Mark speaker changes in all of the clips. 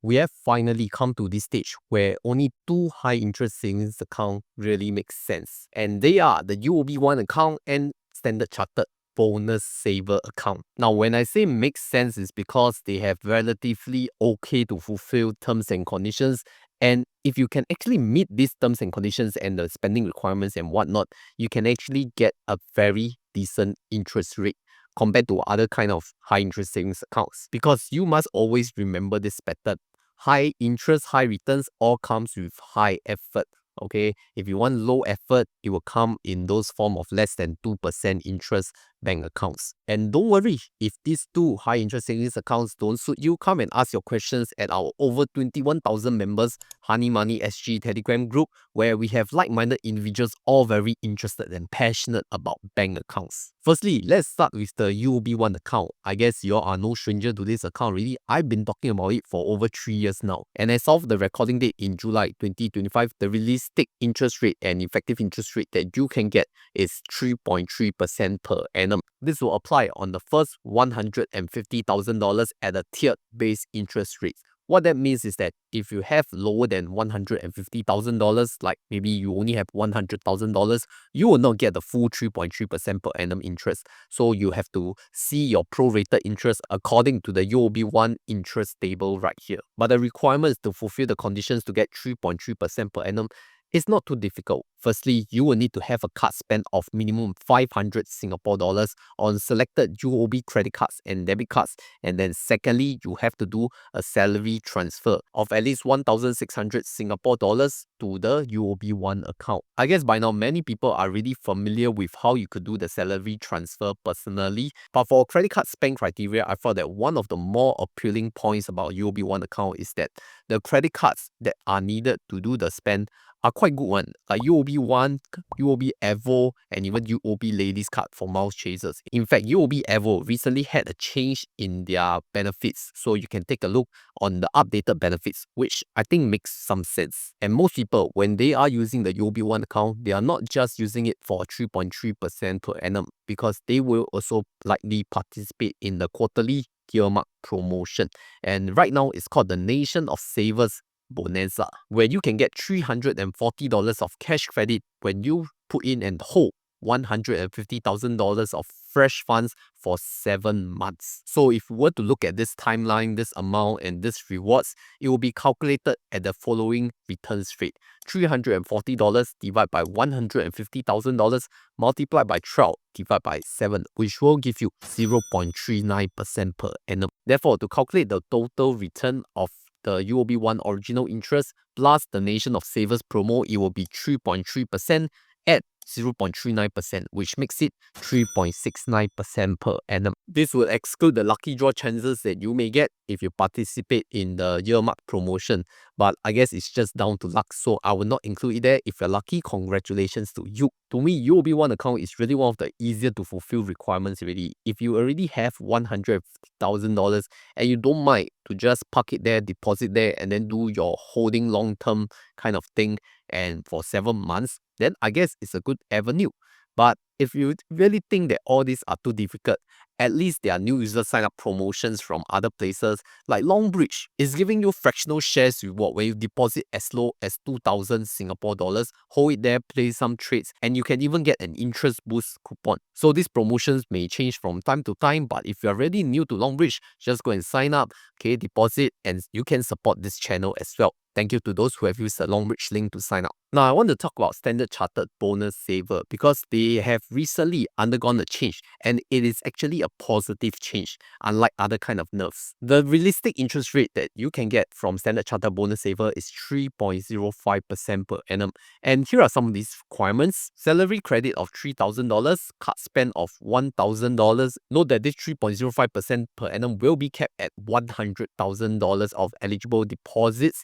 Speaker 1: we have finally come to this stage where only two high-interest savings accounts really make sense. And they are the UOB One Account and Standard Chartered Bonusaver account. Now, when I say makes sense, is because they have relatively okay to fulfill terms and conditions. And if you can actually meet these terms and conditions and the spending requirements and whatnot, you can actually get a very decent interest rate compared to other kind of high interest savings accounts. Because you must always remember this pattern. High interest, high returns all comes with high effort. Okay, if you want low effort, it will come in those form of less than 2% interest bank accounts. And don't worry, if these two high interest savings accounts don't suit you, come and ask your questions at our over 21,000 members Honey Money SG Telegram group, where we have like-minded individuals all very interested and passionate about bank accounts. Firstly, let's start with the UOB One account. I guess you all are no stranger to this account really. I've been talking about it for over 3 years now. And as of the recording date in July 2025, the realistic interest rate and effective interest rate that you can get is 3.3% per annum. This will apply on the first $150,000 at a tiered base interest rate. What that means is that if you have lower than $150,000, like maybe you only have $100,000, you will not get the full 3.3% per annum interest. So you have to see your prorated interest according to the UOB One interest table right here. But the requirement is to fulfill the conditions to get 3.3% per annum. It's not too difficult. Firstly, you will need to have a card spend of minimum 500 Singapore dollars on selected UOB credit cards and debit cards. And then secondly, you have to do a salary transfer of at least 1,600 Singapore dollars to the UOB One account. I guess by now, many people are really familiar with how you could do the salary transfer personally. But for credit card spend criteria, I thought that one of the more appealing points about UOB One account is that the credit cards that are needed to do the spend are quite good one, like UOB One, UOB EVOL, and even UOB Ladies Card for mouse chasers. In fact, UOB EVOL recently had a change in their benefits, so you can take a look on the updated benefits, which I think makes some sense. And most people, when they are using the UOB One account, they are not just using it for 3.3% per annum, because they will also likely participate in the quarterly earmark promotion. And right now, it's called the Nation of Savers Bonanza, where you can get $340 of cash credit when you put in and hold $150,000 of fresh funds for 7 months. So if we were to look at this timeline, this amount, and this rewards, it will be calculated at the following returns rate. $340 divided by $150,000 multiplied by 12 divided by 7, which will give you 0.39% per annum. Therefore, to calculate the total return of the UOB One original interest plus the Nation of Savers promo, it will be 3.3% at 0.39%, which makes it 3.69% per annum. This will exclude the lucky draw chances that you may get if you participate in the earmark promotion. But I guess it's just down to luck, so I will not include it there. If you're lucky, congratulations to you. To me, UOB One account is really one of the easier to fulfill requirements already. If you already have $150,000 and you don't mind to just park it there, deposit there, and then do your holding long-term kind of thing, and for 7 months, then I guess it's a good avenue. But if you really think that all these are too difficult, at least there are new user sign-up promotions from other places, like Longbridge is giving you fractional shares reward where you deposit as low as 2,000 Singapore dollars, hold it there, play some trades, and you can even get an interest boost coupon. So these promotions may change from time to time, but if you're already new to Longbridge, just go and sign up, okay, deposit, and you can support this channel as well. Thank you to those who have used the Longbridge link to sign up. Now, I want to talk about Standard Chartered Bonusaver because they have recently undergone a change, and it is actually a positive change, unlike other kind of nerfs. The realistic interest rate that you can get from Standard Chartered Bonusaver is 3.05% per annum. And here are some of these requirements. Salary credit of $3,000, card spend of $1,000. Note that this 3.05% per annum will be kept at $100,000 of eligible deposits.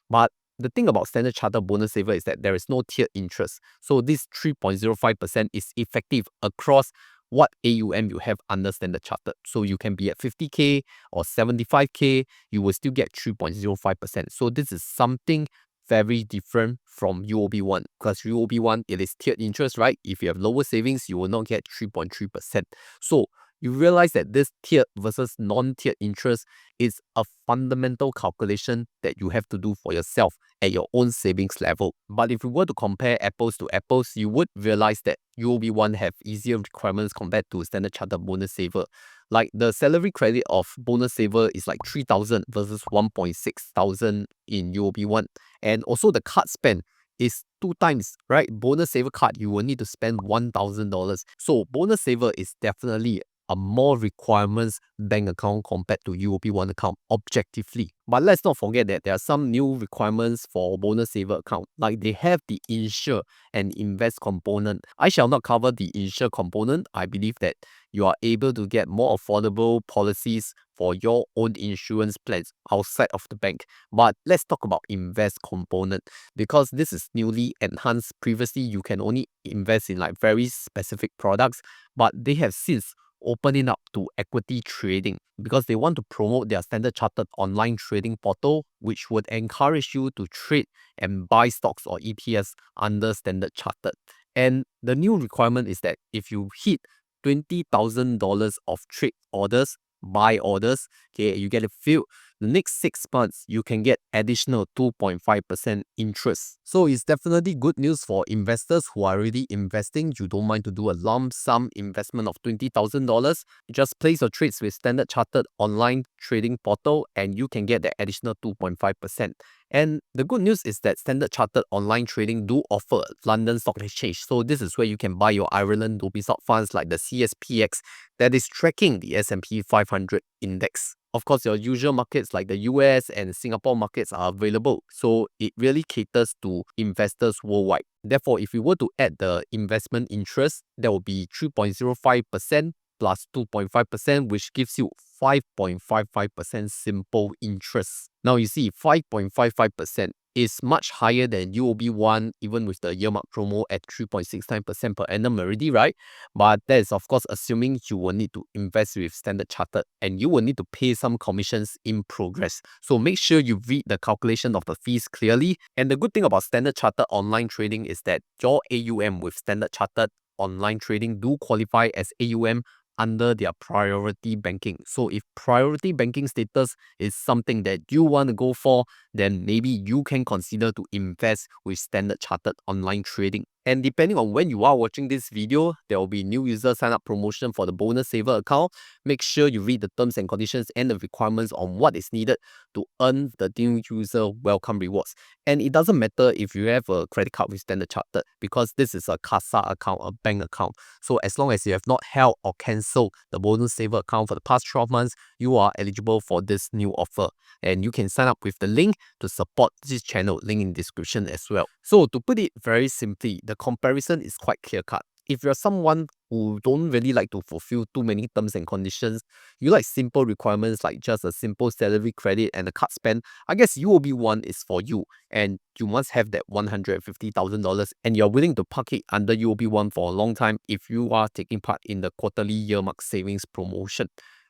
Speaker 1: But the thing about Standard Chartered Bonusaver is that there is no tiered interest. So this 3.05% is effective across what AUM you have under Standard Chartered. So you can be at 50K or 75K, you will still get 3.05%. So this is something very different from UOB One, because UOB One, it is tiered interest, right? If you have lower savings, you will not get 3.3%. So you realize that this tiered versus non-tiered interest is a fundamental calculation that you have to do for yourself at your own savings level. But if you were to compare apples to apples, you would realize that UOB1 have easier requirements compared to Standard Chartered Bonusaver. Like the salary credit of Bonusaver is like 3,000 versus 1,600 in UOB1. And also the card spend is 2 times, right? Bonusaver card, you will need to spend $1,000. So Bonusaver is definitely a more requirements bank account compared to UOB One account objectively. But let's not forget that there are some new requirements for Bonusaver account. Like they have the insure and invest component. I shall not cover the insure component. I believe that you are able to get more affordable policies for your own insurance plans outside of the bank. But let's talk about invest component because this is newly enhanced. Previously, you can only invest in like very specific products, but they have since opening up to equity trading because they want to promote their Standard Chartered online trading portal, which would encourage you to trade and buy stocks or ETFs under Standard Chartered. And the new requirement is that if you hit $20,000 of trade orders, buy orders, okay, you get a few. The next 6 months, you can get additional 2.5% interest. So it's definitely good news for investors who are already investing. You don't mind to do a lump sum investment of $20,000. Just place your trades with Standard Chartered online trading portal and you can get the additional 2.5%. And the good news is that Standard Chartered online trading do offer London Stock Exchange. So this is where you can buy your Ireland UOB stock funds like the CSPX that is tracking the S&P 500 index. Of course, your usual markets like the US and Singapore markets are available, so it really caters to investors worldwide. Therefore, if you were to add the investment interest, that will be 3.05% plus 2.5%, which gives you 5.55% simple interest. Now you see 5.55% is much higher than UOB1, even with the earmark promo at 3.69% per annum already, right? But that is of course assuming you will need to invest with Standard Chartered and you will need to pay some commissions in progress. So make sure you read the calculation of the fees clearly. And the good thing about Standard Chartered online trading is that your AUM with Standard Chartered online trading do qualify as AUM under their priority banking. So if priority banking status is something that you want to go for, then maybe you can consider to invest with Standard Chartered online trading. And depending on when you are watching this video, there will be new user sign up promotion for the Bonusaver account. Make sure you read the terms and conditions and the requirements on what is needed to earn the new user welcome rewards. And it doesn't matter if you have a credit card with Standard Chartered because this is a HISA account, a bank account. So as long as you have not held or cancelled the Bonusaver account for the past 12 months, you are eligible for this new offer. And you can sign up with the link to support this channel, link in description as well. So to put it very simply, the comparison is quite clear-cut. If you're someone who don't really like to fulfill too many terms and conditions, you like simple requirements like just a simple salary credit and a card spend, I guess UOB1 is for you. And you must have that $150,000 and you're willing to park it under UOB1 for a long time if you are taking part in the quarterly earmark savings promotion.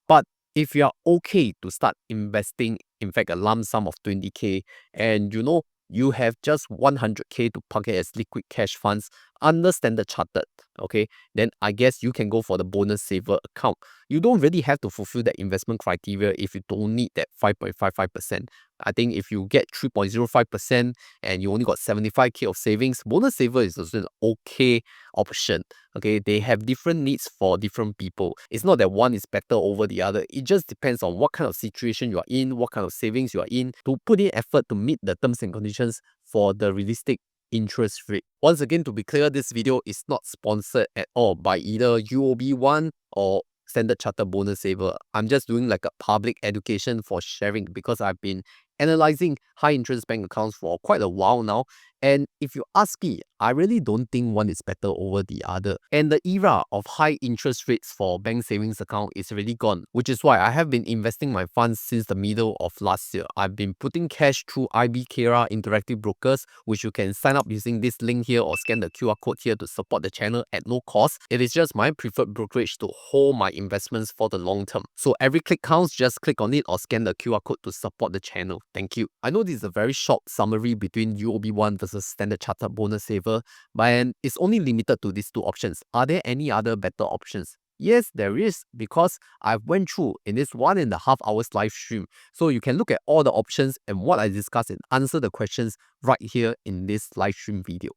Speaker 1: But if you're okay to start investing, in fact, a lump sum of 20K, and you have just 100K to park it as liquid cash funds under Standard Chartered, okay, then I guess you can go for the Bonusaver account. You don't really have to fulfill that investment criteria if you don't need that 5.55%. I think if you get 3.05% and you only got 75K of savings, Bonusaver is also an okay option. Okay, they have different needs for different people. It's not that one is better over the other. It just depends on what kind of situation you are in, what kind of savings you are in, to put in effort to meet the terms and conditions for the realistic interest rate. Once again, to be clear, this video is not sponsored at all by either UOB1 or Standard Chartered Bonusaver. I'm just doing like a public education for sharing because I've been analyzing high interest bank accounts for quite a while now. And if you ask me, I really don't think one is better over the other. And the era of high interest rates for bank savings account is really gone, which is why I have been investing my funds since the middle of last year. I've been putting cash through IBKR Interactive Brokers, which you can sign up using this link here or scan the QR code here to support the channel at no cost. It is just my preferred brokerage to hold my investments for the long term. So every click counts, just click on it or scan the QR code to support the channel. Thank you. I know this is a very short summary between UOB1 versus Standard Chartered Bonusaver, but it's only limited to these two options. Are there any other better options? Yes, there is, because I've went through in this 1.5 hours live stream. So you can look at all the options and what I discussed and answer the questions right here in this live stream video.